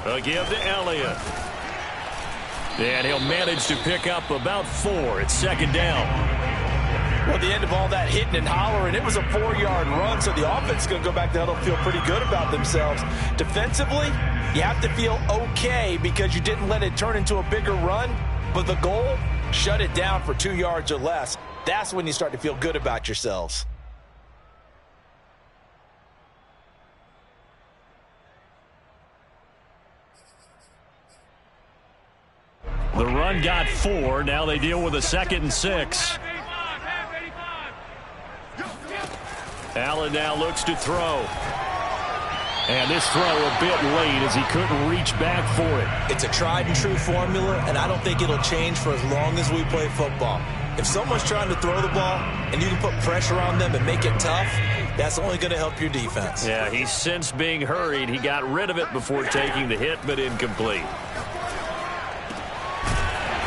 A give to Elliott. And he'll manage to pick up about 4. It's second down. Well, at the end of all that hitting and hollering, it was a 4-yard run, so the offense is going to go back to huddle, feel pretty good about themselves. Defensively, you have to feel okay because you didn't let it turn into a bigger run, but the goal, shut it down for 2 yards or less. That's when you start to feel good about yourselves. The run got 4. Now they deal with a 2nd and 6. Allen now looks to throw. And this throw a bit late as he couldn't reach back for it. It's a tried and true formula, and I don't think it'll change for as long as we play football. If someone's trying to throw the ball and you can put pressure on them and make it tough, that's only going to help your defense. Yeah, he's since being hurried. He got rid of it before taking the hit, but incomplete.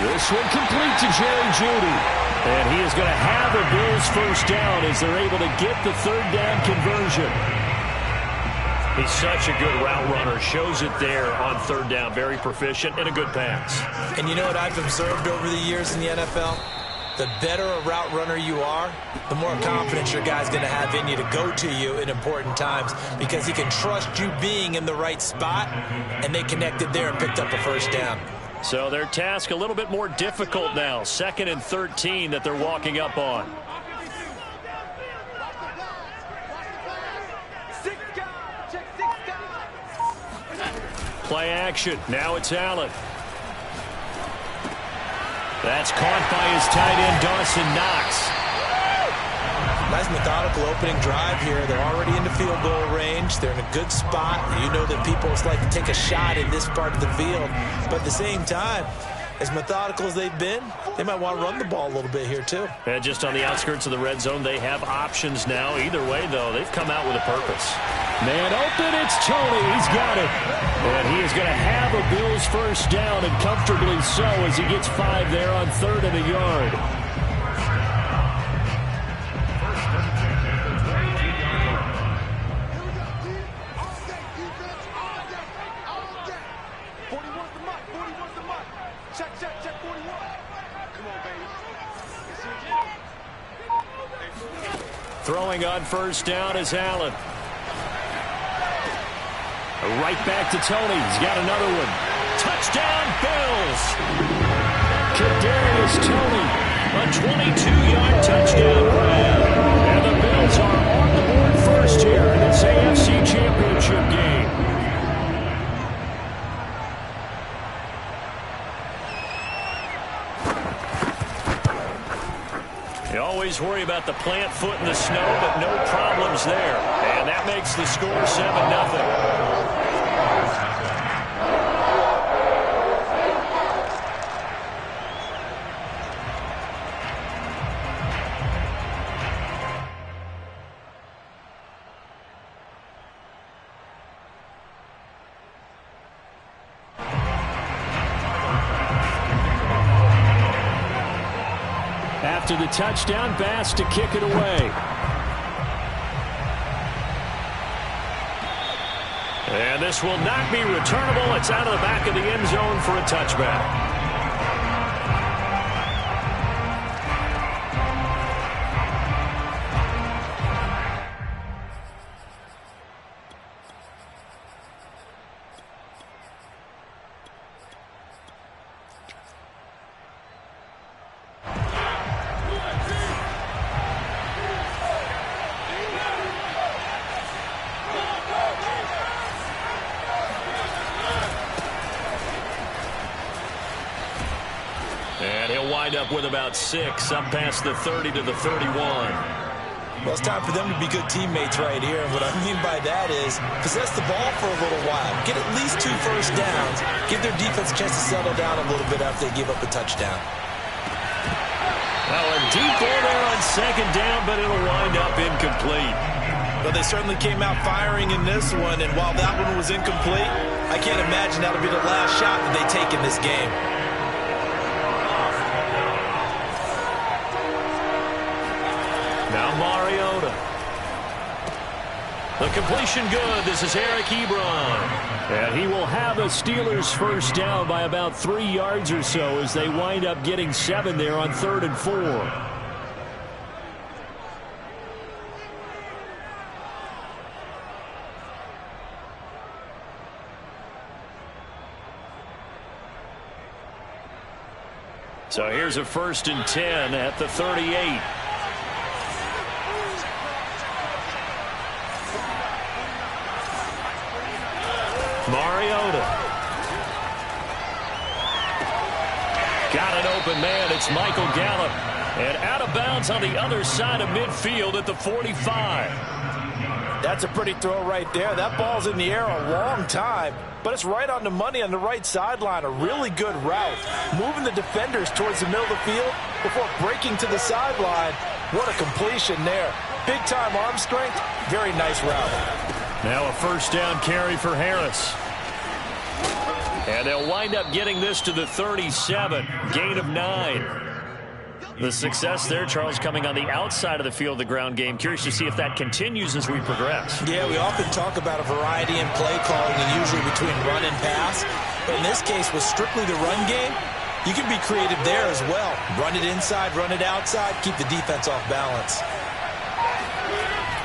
This one complete to Jerry Jeudy. And he is going to have a Bills first down as they're able to get the 3rd down conversion. He's such a good route runner. Shows it there on 3rd down. Very proficient and a good pass. And you know what I've observed over the years in the NFL? The better a route runner you are, the more confidence your guy's going to have in you to go to you in important times because he can trust you being in the right spot, and they connected there and picked up a first down. So their task a little bit more difficult now. 2nd and 13 that they're walking up on. Play action. Now it's Allen. That's caught by his tight end, Dawson Knox. Nice methodical opening drive here. They're already in the field goal range. They're in a good spot. You know that people like to take a shot in this part of the field. But at the same time, as methodical as they've been, they might want to run the ball a little bit here too. And just on the outskirts of the red zone, they have options now. Either way, though, they've come out with a purpose. Man open, it's Tony. He's got it. And he is going to have a Bills first down, and comfortably so as he gets 5 there on 3rd and a yard. Throwing on first down is Allen. Right back to Tony. He's got another one. Touchdown, Bills. Kadarius Toney, a 22-yard touchdown grab. And the Bills are on the board first here in this AFC Championship game. You always worry about the plant foot in the snow, but no problems there. And that makes the score 7-0. After the touchdown, Bass to kick it away. And this will not be returnable. It's out of the back of the end zone for a touchback. Up with about 6, up past the 30 to the 31. Well, it's time for them to be good teammates right here. And what I mean by that is possess the ball for a little while. Get at least 2 first downs. Give their defense a chance to settle down a little bit after they give up a touchdown. Well, a deep ball there on 2nd down, but it'll wind up incomplete. Well, they certainly came out firing in this one, and while that one was incomplete, I can't imagine that'll be the last shot that they take in this game. Now Mariota. The completion good. This is Eric Ebron. And he will have a Steelers first down by about 3 yards or so as they wind up getting 7 there on 3rd and 4. So here's a 1st and 10 at the 38. Mariota. Got an open man. It's Michael Gallup. And out of bounds on the other side of midfield at the 45. That's a pretty throw right there. That ball's in the air a long time, but it's right on the money on the right sideline. A really good route. Moving the defenders towards the middle of the field before breaking to the sideline. What a completion there. Big-time arm strength. Very nice route. Now a first down carry for Harris. And they'll wind up getting this to the 37. Gain of 9. The success there, Charles, coming on the outside of the field, the ground game. Curious to see if that continues as we progress. Yeah, we often talk about a variety in play calling and usually between run and pass. But in this case, with strictly the run game, you can be creative there as well. Run it inside, run it outside, keep the defense off balance.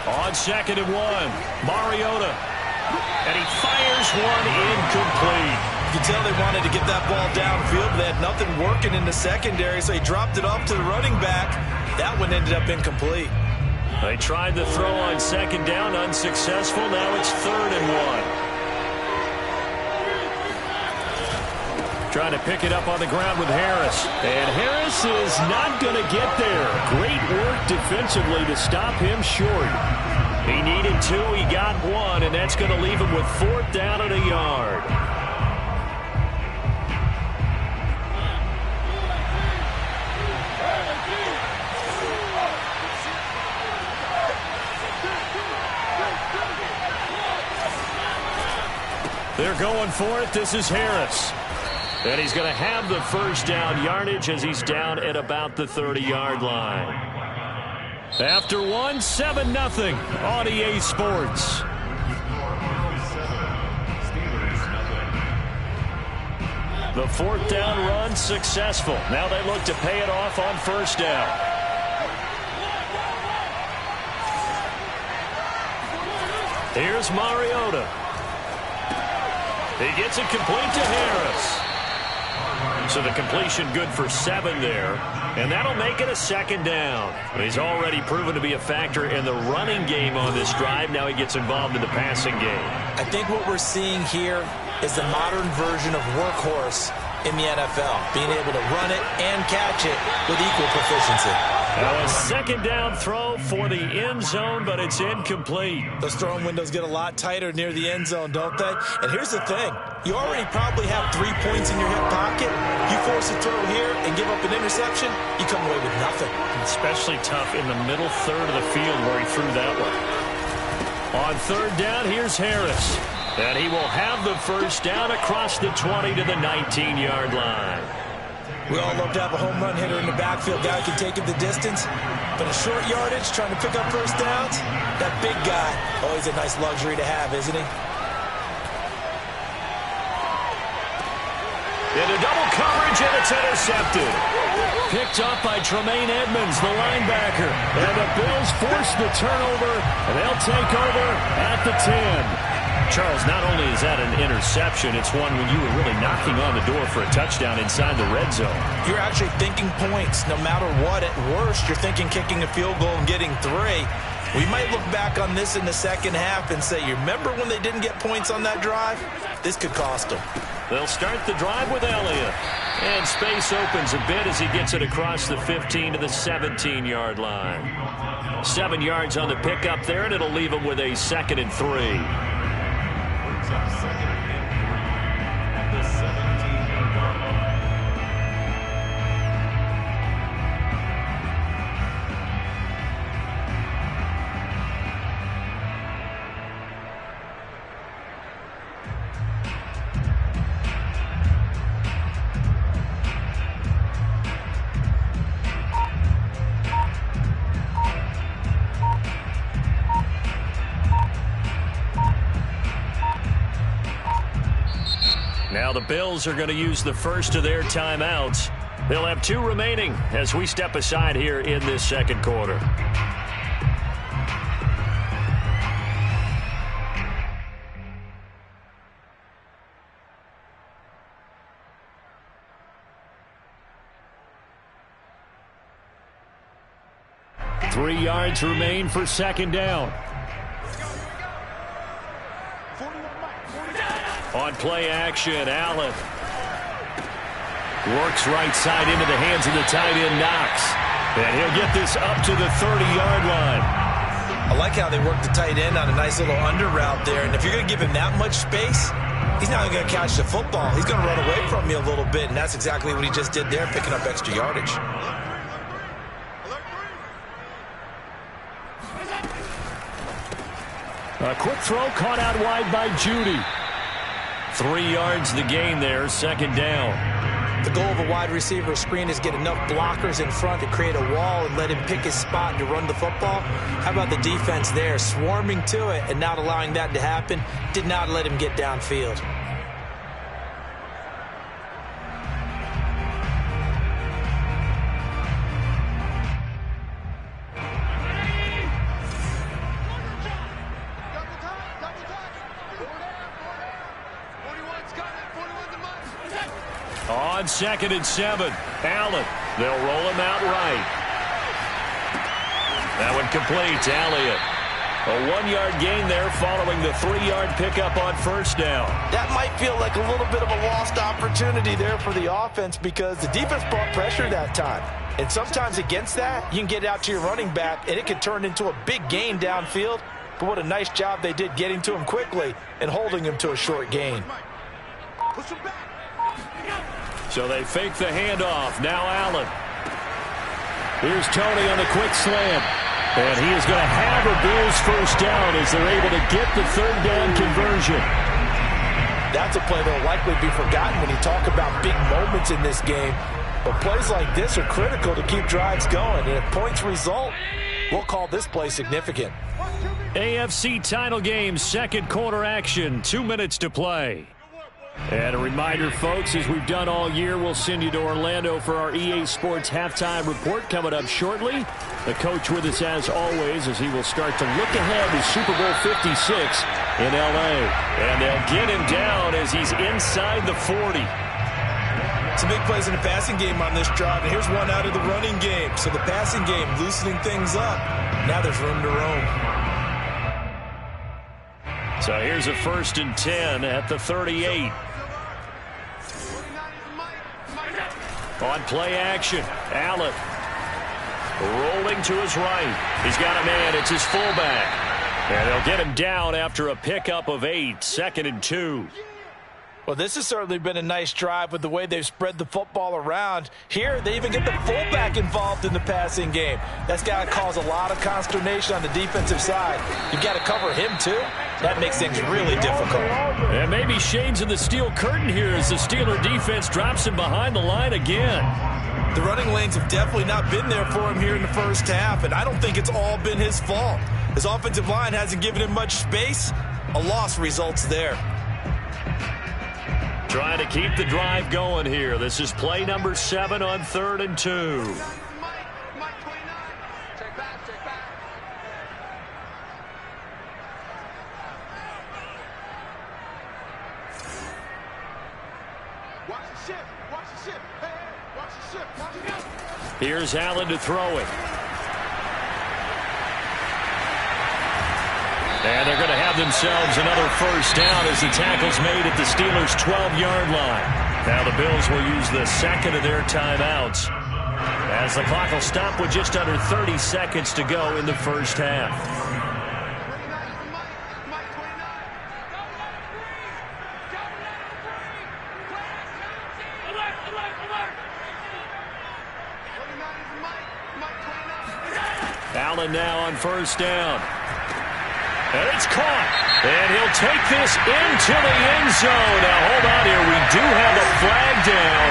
On 2nd and 1, Mariota. And he fires one incomplete. You can tell they wanted to get that ball downfield, but they had nothing working in the secondary, so he dropped it off to the running back. That one ended up incomplete. They tried the throw on 2nd down, unsuccessful. Now it's 3rd and 1. Trying to pick it up on the ground with Harris. And Harris is not going to get there. Great work defensively to stop him short. He needed 2, he got 1, and that's going to leave him with 4th down and a yard. They're going for it. This is Harris. And he's going to have the first down yardage as he's down at about the 30-yard line. After 1, 7-0 on EA Sports. The 4th down run successful. Now they look to pay it off on 1st down. Here's Mariota. He gets it complete to Harris. So the completion good for 7 there. And that'll make it a 2nd down. He's already proven to be a factor in the running game on this drive. Now he gets involved in the passing game. I think what we're seeing here is the modern version of workhorse in the NFL. Being able to run it and catch it with equal proficiency. Now a 2nd down throw for the end zone, but it's incomplete. Those throwing windows get a lot tighter near the end zone, don't they? And here's the thing. You already probably have 3 points in your hip pocket. You force a throw here and give up an interception, you come away with nothing. Especially tough in the middle third of the field where he threw that one. On 3rd down, here's Harris. And he will have the first down across the 20 to the 19-yard line. We all love to have a home run hitter in the backfield. Guy can take it the distance. But a short yardage, trying to pick up first downs, that big guy, always a nice luxury to have, isn't he? Into double coverage, and it's intercepted. Picked up by Tremaine Edmonds, the linebacker. And the Bills force the turnover, and they'll take over at the 10. Charles, not only is that an interception, it's one when you were really knocking on the door for a touchdown inside the red zone. You're actually thinking points no matter what. At worst, you're thinking kicking a field goal and getting 3. We might look back on this in the second half and say, you remember when they didn't get points on that drive? This could cost them. They'll start the drive with Elliott. And space opens a bit as he gets it across the 15 to the 17-yard line. 7 yards on the pickup there, and it'll leave him with a 2nd and 3. Now the Bills are going to use the first of their timeouts. They'll have 2 remaining as we step aside here in this second quarter. Three yards remain for second down. On play action, Allen works right side into the hands of the tight end, Knox. And he'll get this up to the 30-yard line. I like how they work the tight end on a nice little under route there. And if you're going to give him that much space, he's not going to catch the football. He's going to run away from you a little bit, and that's exactly what he just did there, picking up extra yardage. A quick throw caught out wide by Judy. 3 yards the gain there, second down. The goal of a wide receiver screen is get enough blockers in front to create a wall and let him pick his spot to run the football. How about the defense there, swarming to it and not allowing that to happen? Did not let him get downfield. On 2nd and 7, Allen. They'll roll him out right. That one complete to Elliott. A 1-yard gain there following the 3-yard pickup on first down. That might feel like a little bit of a lost opportunity there for the offense because the defense brought pressure that time. And sometimes against that, you can get out to your running back, and it can turn into a big gain downfield. But what a nice job they did getting to him quickly and holding him to a short gain. Push him back. So they fake the handoff. Now Allen. Here's Tony on the quick slant. And he is going to have a Bills first down as they're able to get the third down conversion. That's a play that will likely be forgotten when you talk about big moments in this game. But plays like this are critical to keep drives going. And if points result, we'll call this play significant. AFC title game, second quarter action. 2 minutes to play. And a reminder, folks, as we've done all year, we'll send you to Orlando for our EA Sports halftime report coming up shortly. The coach with us as always as he will start to look ahead to Super Bowl 56 in L.A. And they'll get him down as he's inside the 40. Some big plays in the passing game on this drive, and here's one out of the running game. So the passing game loosening things up. Now there's room to roam. So here's a 1st and 10 at the 38. On play action, Allen rolling to his right. He's got a man. It's his fullback. And they'll get him down after a pickup of 8. 2nd and 2. Well, this has certainly been a nice drive with the way they've spread the football around. Here, they even get the fullback involved in the passing game. That's got to cause a lot of consternation on the defensive side. You've got to cover him, too. That makes things really difficult. And maybe shades of the steel curtain here as the Steeler defense drops him behind the line again. The running lanes have definitely not been there for him here in the first half, and I don't think it's all been his fault. His offensive line hasn't given him much space. A loss results there. Trying to keep the drive going here. This is play number 7 on 3rd and 2. Here's Allen to throw it. And they're going to have themselves another first down as the tackle's made at the Steelers' 12-yard line. Now the Bills will use the second of their timeouts as the clock will stop with just under 30 seconds to go in the first half. Allen now on first down. And it's caught. And he'll take this into the end zone. Now, hold on here. We do have a flag down.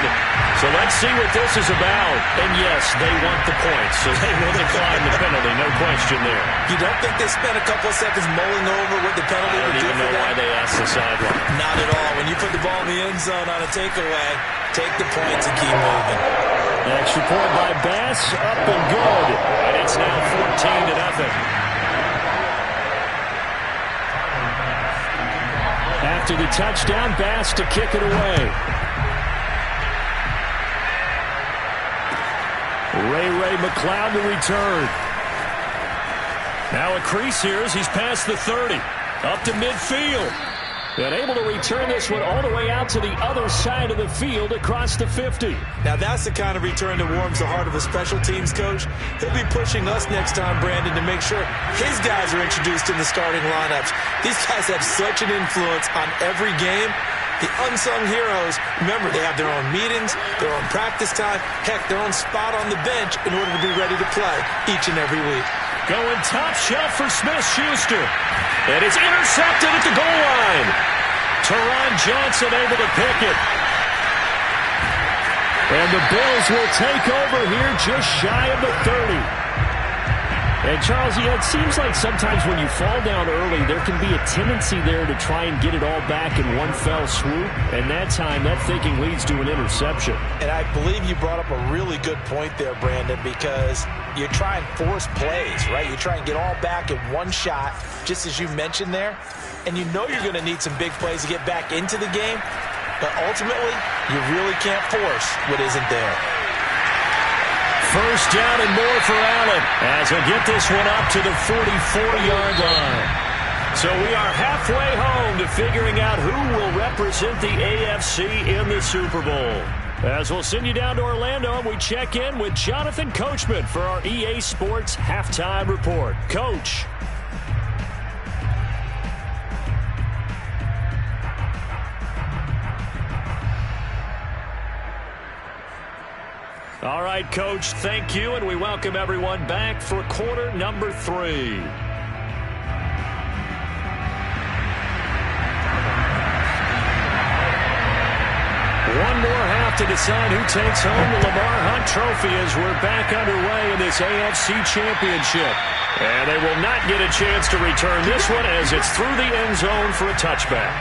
So let's see what this is about. And yes, they want the points, so they will decline the penalty, no question there. You don't think they spent a couple of seconds mulling over what the penalty would do for them? I don't even know why they asked the sideline. Not at all. When you put the ball in the end zone on a takeaway, take the points and keep moving. Extra point by Bass, up and good. And it's now 14-0. After the touchdown, Bass to kick it away. Ray McLeod to return. Now a crease here as he's past the 30. Up to midfield. And able to return this one all the way out to the other side of the field across the 50. Now that's the kind of return that warms the heart of a special teams coach. He'll be pushing us next time, Brandon, to make sure his guys are introduced in the starting lineups. These guys have such an influence on every game. The unsung heroes, remember, they have their own meetings, their own practice time, heck, their own spot on the bench in order to be ready to play each and every week. Going top shelf for Smith-Schuster. And it's intercepted at the goal line. Teron Johnson able to pick it. And the Bills will take over here just shy of the 30. And, Charles, it seems like sometimes when you fall down early, there can be a tendency there to try and get it all back in one fell swoop. And that time, that thinking leads to an interception. And I believe you brought up a really good point there, Brandon, because you try and force plays, right? You try and get all back in one shot, just as you mentioned there. And you know you're going to need some big plays to get back into the game. But ultimately, you really can't force what isn't there. First down and more for Allen as he'll get this one up to the 44-yard line. So we are halfway home to figuring out who will represent the AFC in the Super Bowl. As we'll send you down to Orlando, and we check in with Jonathan Coachman for our EA Sports Halftime Report. Coach. All right, Coach, thank you, and we welcome everyone back for quarter number 3. One more half to decide who takes home the Lamar Hunt Trophy as we're back underway in this AFC Championship. And they will not get a chance to return this one as it's through the end zone for a touchback.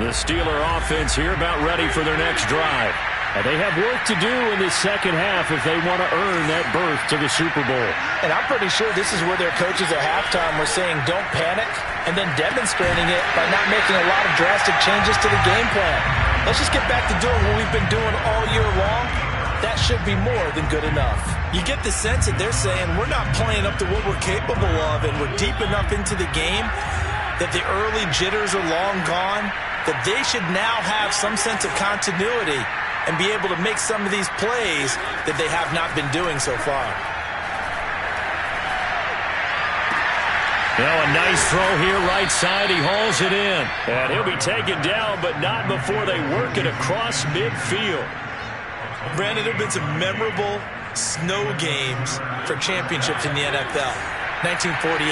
The Steeler offense here about ready for their next drive. And they have work to do in the second half if they want to earn that berth to the Super Bowl. And I'm pretty sure this is where their coaches at halftime were saying don't panic and then demonstrating it by not making a lot of drastic changes to the game plan. Let's just get back to doing what we've been doing all year long. That should be more than good enough. You get the sense that they're saying we're not playing up to what we're capable of and we're deep enough into the game that the early jitters are long gone, that they should now have some sense of continuity and be able to make some of these plays that they have not been doing so far. Now a nice throw here right side. He hauls it in. And he'll be taken down, but not before they work it across midfield. Brandon, there have been some memorable snow games for championships in the NFL. 1948,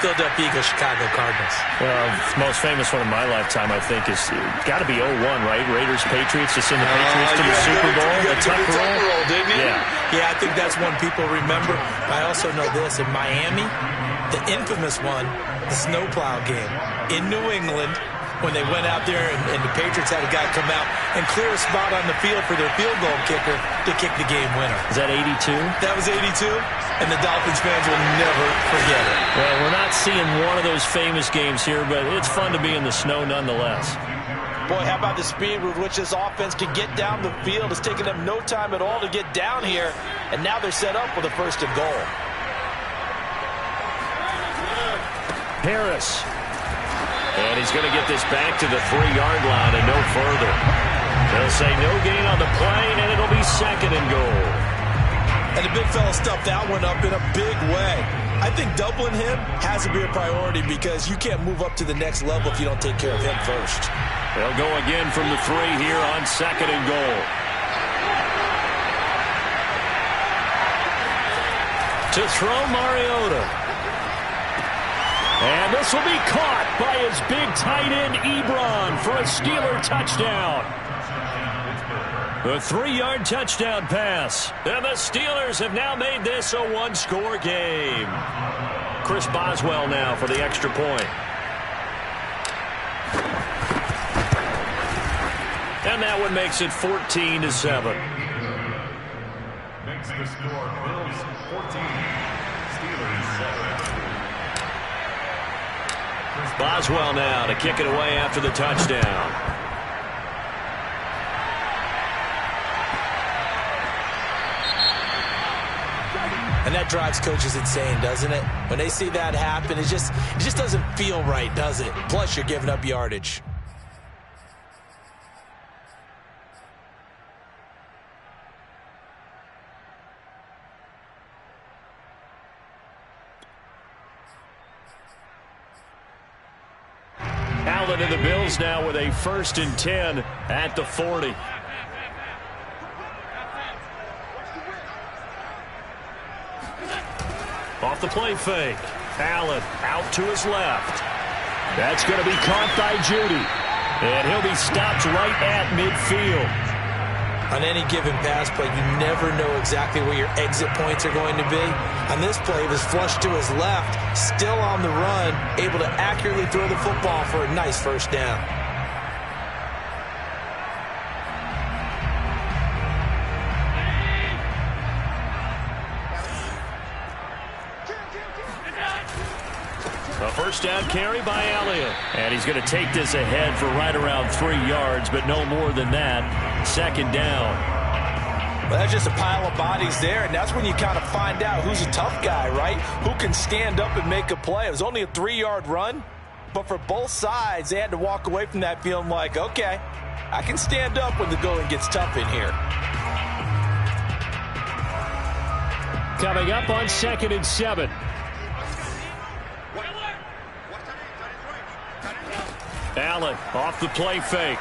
Philadelphia Eagles, Chicago Cardinals. Well, the most famous one in my lifetime, I think, is got to be 01, right? Raiders, Patriots, to send the Patriots to the Super Bowl. The Tucker roll, didn't you? Yeah, I think that's one people remember. I also know this. In Miami, the infamous one, the snowplow game in New England, when they went out there and the Patriots had a guy come out and clear a spot on the field for their field goal kicker to kick the game winner. Is that 82? That was 82, and the Dolphins fans will never forget it. Well, we're not seeing one of those famous games here, but it's fun to be in the snow nonetheless. Boy, how about the speed with which this offense can get down the field? It's taken them no time at all to get down here, and now they're set up with a first and goal. Harris. And he's going to get this back to the 3-yard line and no further. They'll say no gain on the play, and it'll be second and goal. And the big fella stuffed that one up in a big way. I think doubling him has to be a priority because you can't move up to the next level if you don't take care of him first. They'll go again from the 3 here on second and goal. To throw, Mariota. And this will be caught by his big tight end, Ebron, for a Steeler touchdown. The 3-yard touchdown pass. And the Steelers have now made this a one-score game. Chris Boswell now for the extra point. And that one makes it 14-7. Makes the score Bills 14, Steelers 7. Boswell now to kick it away after the touchdown. And that drives coaches insane, doesn't it? When they see that happen, it just doesn't feel right, does it? Plus, you're giving up yardage. Allen and the Bills now with a 1st and 10 at the 40. Off the play fake. Allen out to his left. That's going to be caught by Judy. And he'll be stopped right at midfield. On any given pass play, you never know exactly where your exit points are going to be. On this play, it was flushed to his left, still on the run, able to accurately throw the football for a nice 1st down. A 1st down carry by Elliott. And he's going to take this ahead for right around 3 yards, but no more than that. 2nd down. Well, that's just a pile of bodies there, and that's when you kind of find out who's a tough guy, right? Who can stand up and make a play. It was only a 3-yard run, but for both sides, they had to walk away from that feeling like, okay, I can stand up when the going gets tough in here. Coming up on 2nd and 7. Allen off the play fake.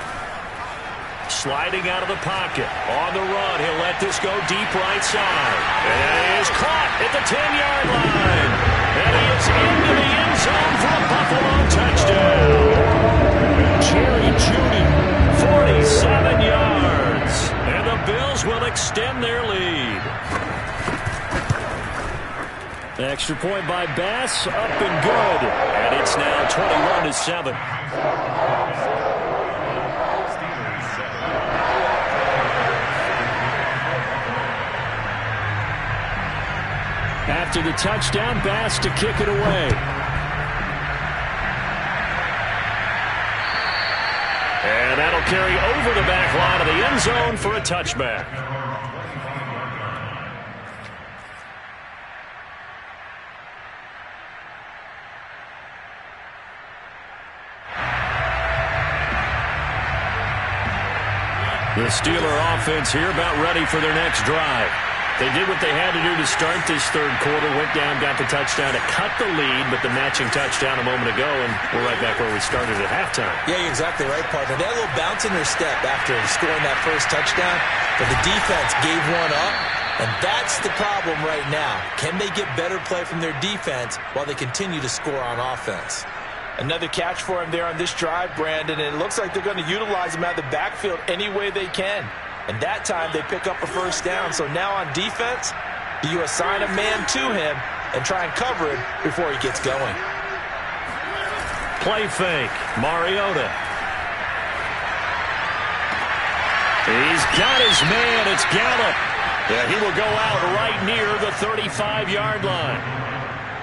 Sliding out of the pocket. On the run. He'll let this go deep right side. And he is caught at the 10-yard line. And he is into the end zone for a Buffalo touchdown. Jerry Jeudy, 47 yards. And the Bills will extend their lead. Extra point by Bass, up and good. And it's now 21-7. After the touchdown, Bass to kick it away. And that'll carry over the back line of the end zone for a touchback. The Steeler offense here about ready for their next drive. They did what they had to do to start this 3rd quarter, went down, got the touchdown to cut the lead, but the matching touchdown a moment ago, and we're right back where we started at halftime. Yeah, you're exactly right, partner. They had a little bounce in their step after scoring that 1st touchdown, but the defense gave one up, and that's the problem right now. Can they get better play from their defense while they continue to score on offense? Another catch for him there on this drive, Brandon, and it looks like they're going to utilize him out of the backfield any way they can. And that time they pick up a 1st down. So now on defense, do you assign a man to him and try and cover him before he gets going? Play fake. Mariota. He's got his man. It's Gallup. Yeah, he will go out right near the 35-yard line.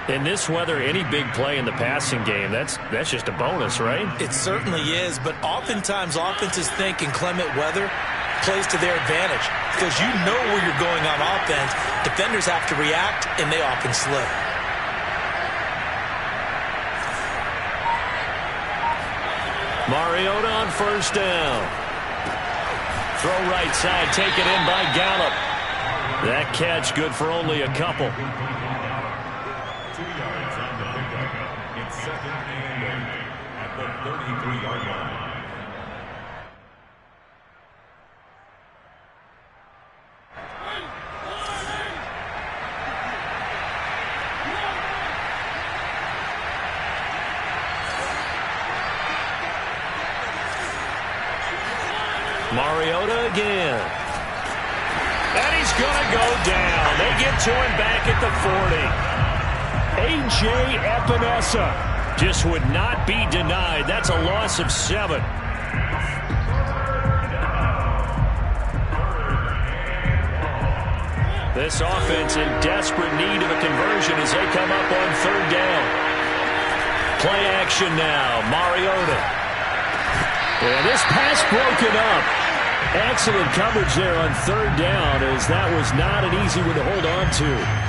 In this weather, any big play in the passing game, that's just a bonus, right? It certainly is, but oftentimes offenses think inclement weather plays to their advantage because you know where you're going on offense. Defenders have to react, and they often slip. Mariota on 1st down. Throw right side, taken in by Gallup. That catch good for only a couple. 2 yards on the pickup. It's 2nd and 8 at the 33-yard line. Mariota again. And he's going to go down. They get to him back at the 40. A.J. Epinesa just would not be denied. That's a loss of 7. This offense in desperate need of a conversion as they come up on 3rd down. Play action now. Mariota. And this pass broken up. Excellent coverage there on 3rd down, as that was not an easy one to hold on to.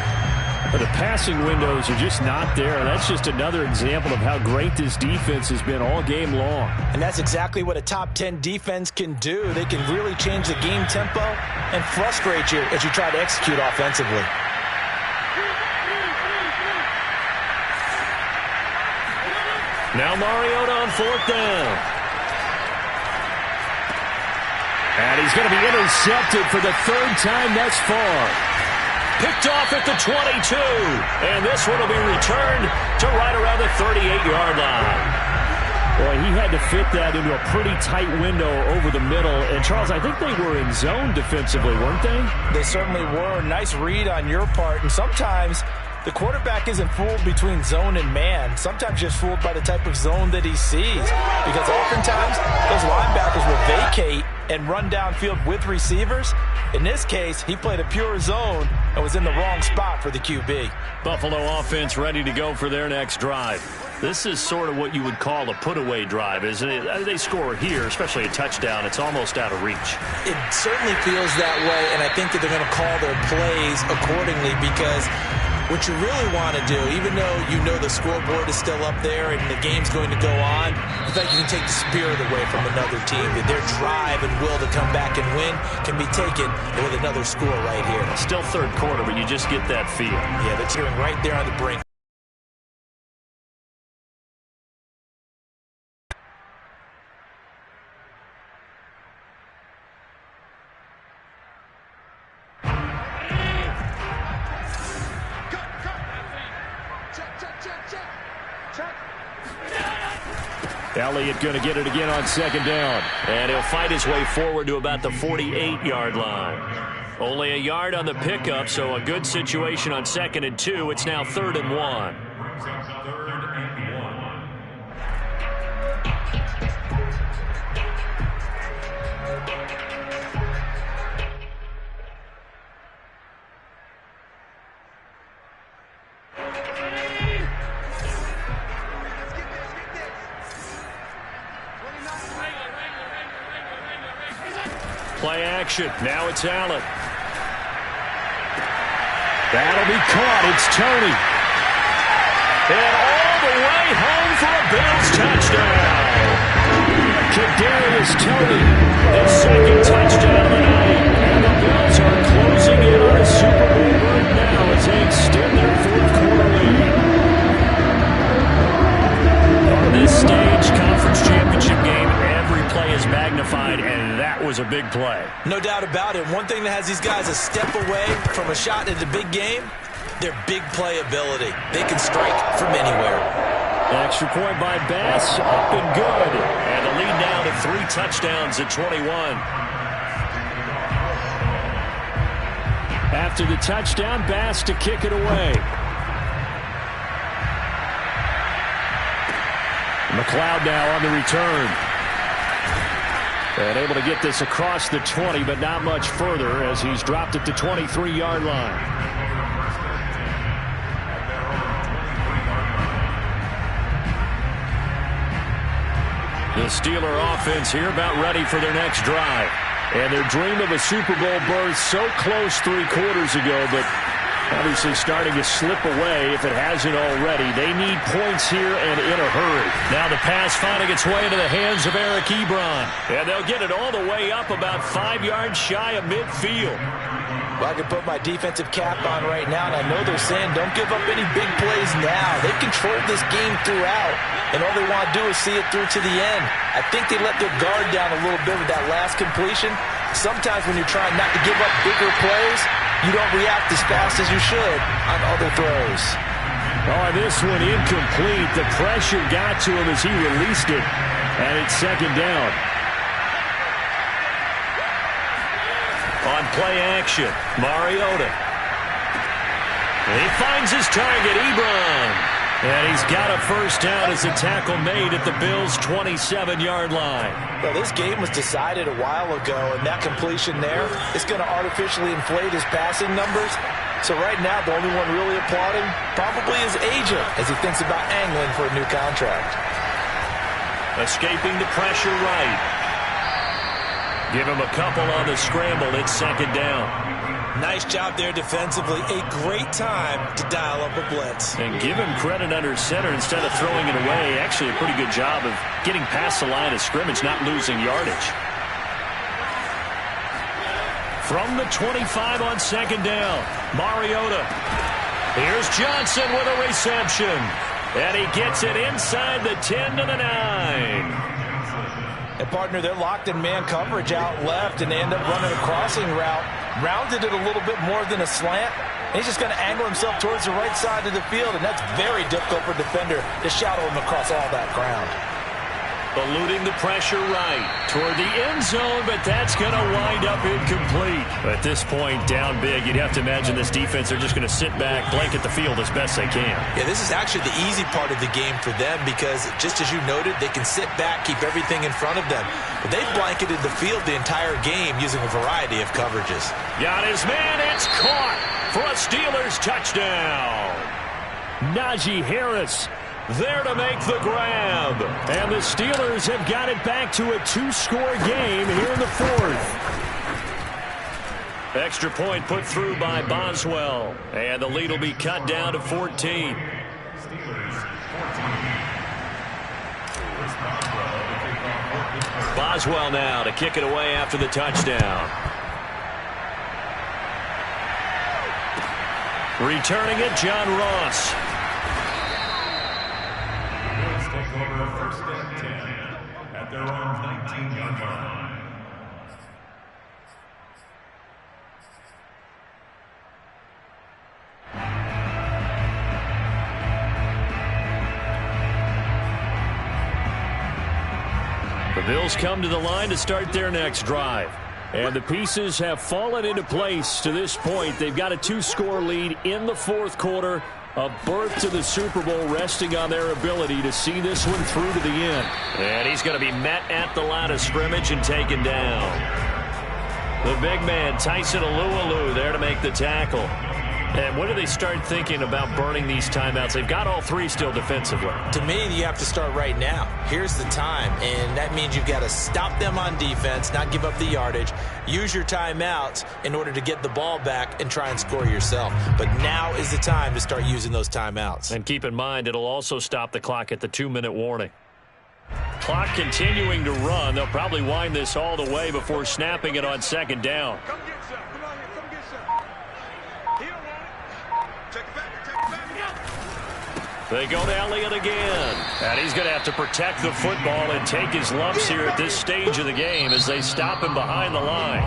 But the passing windows are just not there. That's just another example of how great this defense has been all game long. And that's exactly what a top 10 defense can do. They can really change the game tempo and frustrate you as you try to execute offensively. Now Mariota on 4th down. And he's going to be intercepted for the 3rd time thus far. Picked off at the 22. And this one will be returned to right around the 38-yard line. Boy, he had to fit that into a pretty tight window over the middle. And, Charles, I think they were in zone defensively, weren't they? They certainly were. Nice read on your part. And sometimes the quarterback isn't fooled between zone and man. Sometimes just fooled by the type of zone that he sees. Because oftentimes those linebackers will vacate and run downfield with receivers. In this case, he played a pure zone and was in the wrong spot for the QB. Buffalo offense ready to go for their next drive. This is sort of what you would call a put-away drive, isn't it? They score here, especially a touchdown. It's almost out of reach. It certainly feels that way, and I think that they're going to call their plays accordingly, because what you really want to do, even though you know the scoreboard is still up there and the game's going to go on, in fact, you can take the spirit away from another team. That their drive and will to come back and win can be taken with another score right here. Still 3rd quarter, but you just get that feel. Yeah, they're cheering right there on the brink. Elliott going to get it again on 2nd down. And he'll fight his way forward to about the 48-yard line. Only a yard on the pickup, so a good situation on 2nd and 2. It's now 3rd and 1. Play action. Now it's Allen. That'll be caught. It's Toney. And all the way home for a Bills touchdown. Kadarius Toney, his 2nd touchdown of the night. And the Bills are closing in on a Super Bowl run now as they extend their 4th quarter lead. On this stage, conference championship game, every play is magnified, and that was a big play. No doubt about it. One thing that has these guys a step away from a shot at the big game, their big play ability. They can strike from anywhere. Extra point by Bass, up and good. And the lead now to 3 touchdowns at 21. After the touchdown, Bass to kick it away. McLeod now on the return. And able to get this across the 20, but not much further as he's dropped it to 23-yard line. The Steeler offense here about ready for their next drive. And their dream of a Super Bowl berth so close 3 quarters ago, but obviously starting to slip away if it hasn't already. They need points here and in a hurry. Now the pass finding its way into the hands of Eric Ebron. And they'll get it all the way up about 5 yards shy of midfield. Well, I can put my defensive cap on right now, and I know they're saying don't give up any big plays now. They've controlled this game throughout, and all they want to do is see it through to the end. I think they let their guard down a little bit with that last completion. Sometimes when you're trying not to give up bigger plays, you don't react as fast as you should on other throws. Oh, this one incomplete. The pressure got to him as he released it. And it's 2nd down. play action. Mariota. He finds his target, Ebron. And he's got a first down as a tackle made at the Bills' 27-yard line. Well, this game was decided a while ago, and that completion there is going to artificially inflate his passing numbers. So right now, the only one really applauding probably his agent as he thinks about angling for a new contract. Escaping the pressure right. Give him a couple on the scramble. It's second down. Nice job there defensively. A great time to dial up a blitz. And give him credit under center instead of throwing it away. Actually a pretty good job of getting past the line of scrimmage, not losing yardage. From the 25 on second down, Mariota. Here's Johnson with a reception. And he gets it inside the 10 to the 9. And partner, they're locked in man coverage out left, and they end up running a crossing route. Rounded it a little bit more than a slant. And he's just going to angle himself towards the right side of the field, and that's very difficult for a defender to shadow him across all that ground. Eluding the pressure right toward the end zone, but that's going to wind up incomplete. At this point, down big, you'd have to imagine this defense are just going to sit back, blanket the field as best they can. Yeah, this is actually the easy part of the game for them because, just as you noted, they can sit back, keep everything in front of them. But they've blanketed the field the entire game using a variety of coverages. Got his man, it's caught for a Steelers touchdown. Najee Harris there to make the grab. And the Steelers have got it back to a two-score game here in the fourth. Extra point put through by Boswell. And the lead will be cut down to 14. Boswell now to kick it away after the touchdown. Returning it, John Ross. First and 10 at their own 19-yard line. The Bills come to the line to start their next drive. And the pieces have fallen into place to this point. They've got a two-score lead in the fourth quarter. A berth to the Super Bowl resting on their ability to see this one through to the end. And he's going to be met at the line of scrimmage and taken down. The big man, Tyson Alualu, there to make the tackle. And when do they start thinking about burning these timeouts? They've got all three still defensively. To me, you have to start right now. Here's the time, and that means you've got to stop them on defense, not give up the yardage, use your timeouts in order to get the ball back and try and score yourself. But now is the time to start using those timeouts. And keep in mind, it'll also stop the clock at the 2-minute warning. Clock continuing to run. They'll probably wind this all the way before snapping it on second down. Come get some. Come on here. Come get some. He don't want it. Take it back. Take it back. They go to Elliott again. And he's going to have to protect the football and take his lumps here at this stage of the game as they stop him behind the line.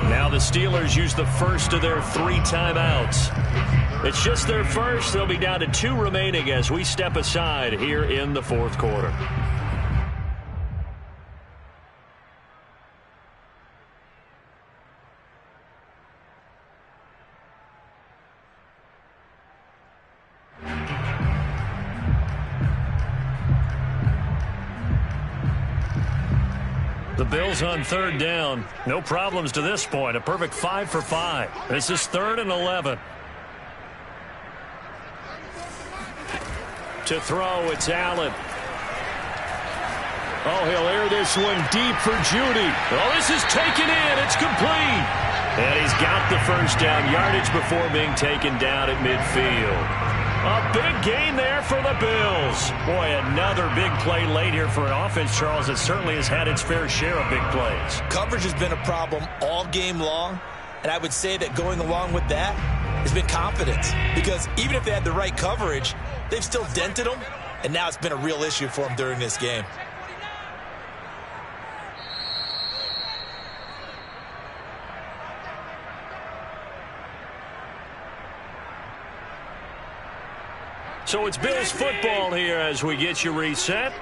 Now the Steelers use the first of their 3 timeouts. It's just their first. They'll be down to 2 remaining as we step aside here in the fourth quarter. The Bills on third down. No problems to this point. A perfect 5 for 5. This is 3rd and 11. To throw, it's Allen. Oh, he'll air this one deep for Judy. Oh, this is taken in. It's complete. And he's got the first down yardage before being taken down at midfield. A big gain there for the Bills. Boy, another big play late here for an offense, Charles, that certainly has had its fair share of big plays. Coverage has been a problem all game long, and I would say that going along with that has been confidence. Because even if they had the right coverage, they've still dented them, and now it's been a real issue for them during this game. So it's Bills football here as we get you reset.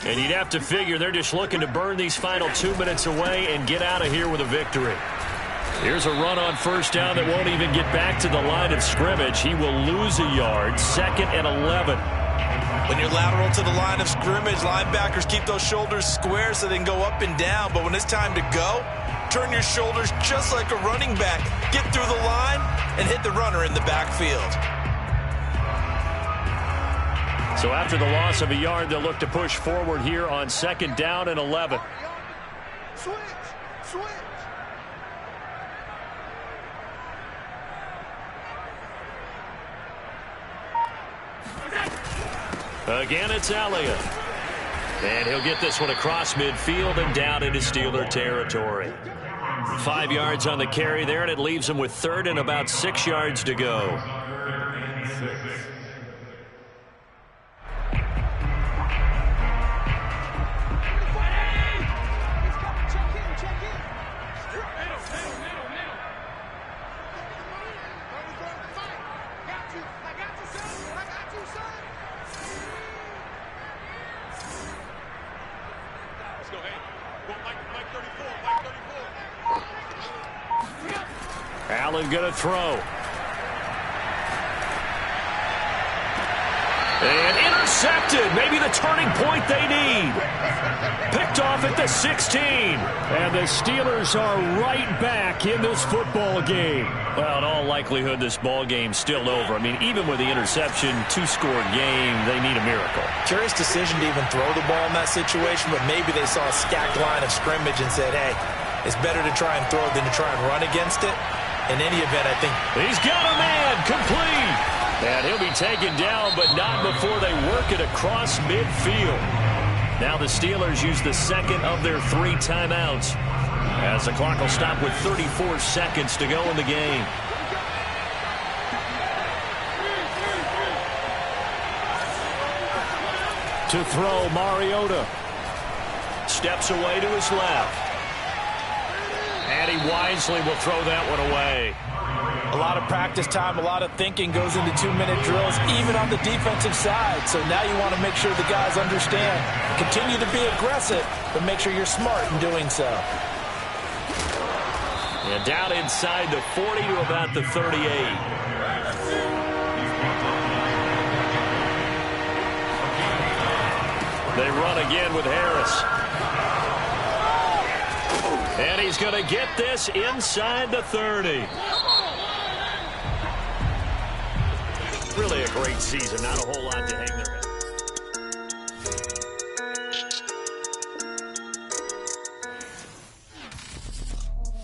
And you'd have to figure they're just looking to burn these final 2 minutes away and get out of here with a victory. Here's a run on first down that won't even get back to the line of scrimmage. He will lose a yard. 2nd and 11. When you're lateral to the line of scrimmage, linebackers keep those shoulders square so they can go up and down. But when it's time to go, turn your shoulders just like a running back. Get through the line and hit the runner in the backfield. So after the loss of a yard, they'll look to push forward here on 2nd down and 11. Switch. Again, it's Elliott. And he'll get this one across midfield and down into Steeler territory. 5 yards on the carry there, and it leaves him with 3rd and about 6 yards to go. Allen going to throw. And intercepted. Maybe the turning point they need. Picked off at the 16. And the Steelers are right back in this football game. Well, in all likelihood, this ball game's still over. I mean, even with the interception, 2-score game, they need a miracle. Curious decision to even throw the ball in that situation, but maybe they saw a stacked line of scrimmage and said, hey, it's better to try and throw than to try and run against it. In any event, I think he's got a man complete. And he'll be taken down, but not before they work it across midfield. Now the Steelers use the 2nd of their 3 timeouts, as the clock will stop with 34 seconds to go in the game. To throw, Mariota. Steps away to his left. And he wisely will throw that one away. a lot of practice time, a lot of thinking goes into 2-minute drills, even on the defensive side. So now you want to make sure the guys understand. Continue to be aggressive, but make sure you're smart in doing so. And down inside the 40 to about the 38. They run again with Harris. And he's going to get this inside the 30. Really a great season. Not a whole lot to hang their